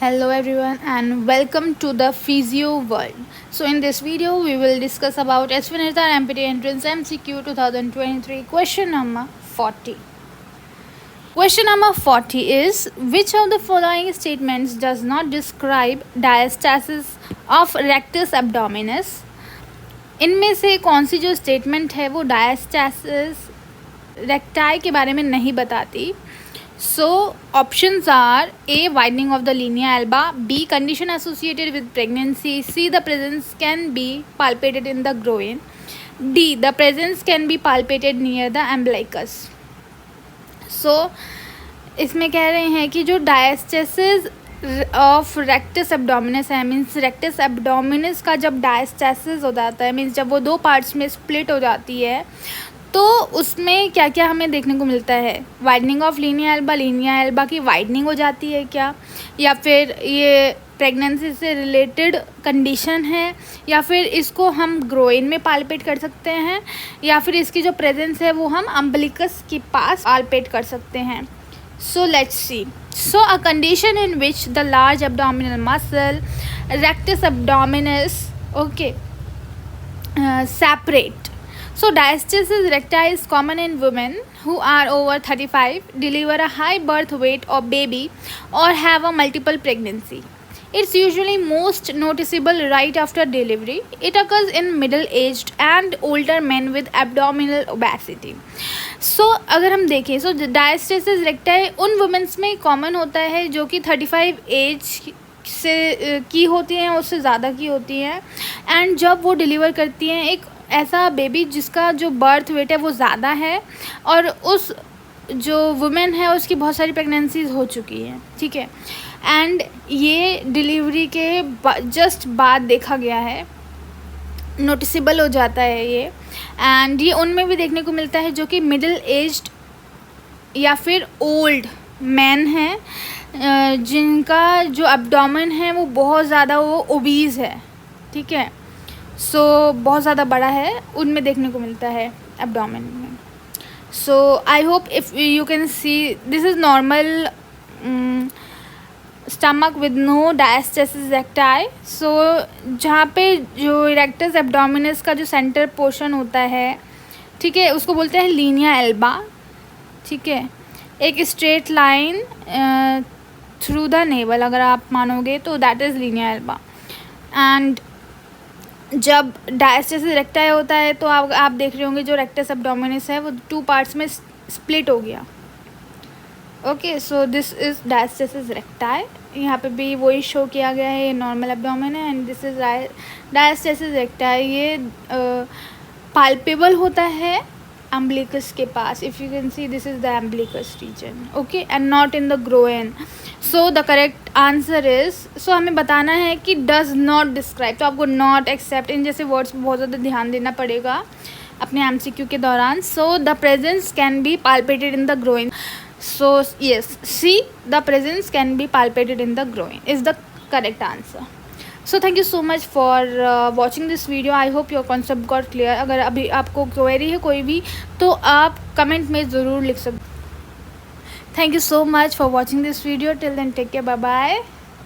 Hello everyone and welcome to the Physio World. So in this video we will discuss about Esfinirta MPT Entrance MCQ 2023 question number 40. Question number 40 is, which of the following statements does not describe diastasis of rectus abdominis? इनमें से कौन सी जो statement है वो डायस्टासिस recti के बारे में नहीं बताती? So options are A, widening of the linea alba, B, condition associated with pregnancy, C, the presence can be palpated in the groin, D, the presence can be palpated near the umbilicus. So इसमें कह रहे हैं कि जो diastasis of rectus abdominis है, means rectus abdominis का जब diastasis हो जाता है, मीन्स जब वो दो पार्ट्स में स्प्लिट हो जाती है, तो उसमें क्या क्या हमें देखने को मिलता है? वाइडनिंग ऑफ लीनिया एल्बा की वाइडनिंग हो जाती है क्या, या फिर ये प्रेगनेंसी से रिलेटेड कंडीशन है, या फिर इसको हम ग्रोइन में पाल्पेट कर सकते हैं, या फिर इसकी जो प्रेजेंस है वो हम अम्बिलिकस के पास पाल्पेट कर सकते हैं. So let's see. So a condition in which the large abdominal muscle rectus abdominis separate. So diastasis recti is common in women who are over 35, deliver a high birth weight of baby, or have a multiple pregnancy. It's usually most noticeable right after delivery. It occurs in middle-aged and older men with abdominal obesity. So अगर हम देखें, so diastasis recti उन women's में common होता है जो कि 35 as से की होती हैं, उससे ज़्यादा की होती हैं, एंड जब वो डिलीवर करती हैं एक ऐसा बेबी जिसका जो बर्थ वेट है वो ज़्यादा है, और उस जो वुमेन है उसकी बहुत सारी प्रेगनेंसीज हो चुकी हैं, ठीक है, एंड ये डिलीवरी के जस्ट बाद देखा गया है, नोटिसेबल हो जाता है ये, एंड ये उनमें भी देखने को मिलता है जो कि मिडिल एज्ड या फिर ओल्ड मैन हैं, जिनका जो एब्डोमेन है वो बहुत ज़्यादा वो ओबीज़ है, ठीक है, सो बहुत ज़्यादा बड़ा है, उनमें देखने को मिलता है एब्डोमेन में. So I hope if you can see this is normal stomach with no diastasis recti. सो जहाँ पे जो रेक्टस एब्डोमिनस का जो सेंटर पोर्शन होता है, ठीक है, उसको बोलते हैं लीनिया एल्बा, ठीक है, एक straight line through the naval अगर आप मानोगे तो that is Linnaea Elba. And जब डायस्टेसिस रेक्टाई होता है तो आप देख रहे होंगे जो रेक्टस एब्डोमिनस है वो टू पार्ट्स में स्प्लिट हो गया. Okay, so this is diastasis recti. यहाँ पे भी वही शो किया गया है, ये नॉर्मल एब्डोमेन है, and this is diastasis recti. ये पाल्पेबल होता है अम्बिलिकस के पास. If you can see this is the umbilicus region, okay, and not in the groin. So the correct answer is, so हमें बताना है कि डज नॉट डिस्क्राइब, तो आपको नॉट एक्सेप्ट इन जैसे वर्ड्स पर बहुत ज़्यादा ध्यान देना पड़ेगा अपने MCQ के दौरान. So the presence can be पाल्पेटेड in the groin. So yes, C, the presence can be palpated in the groin is the correct answer. So thank you so much for watching this video. I hope your concept got clear. अगर अभी आपको query है कोई भी तो आप comment में ज़रूर लिख सकते. Thank you so much for watching this video. Till then, take care. Bye bye.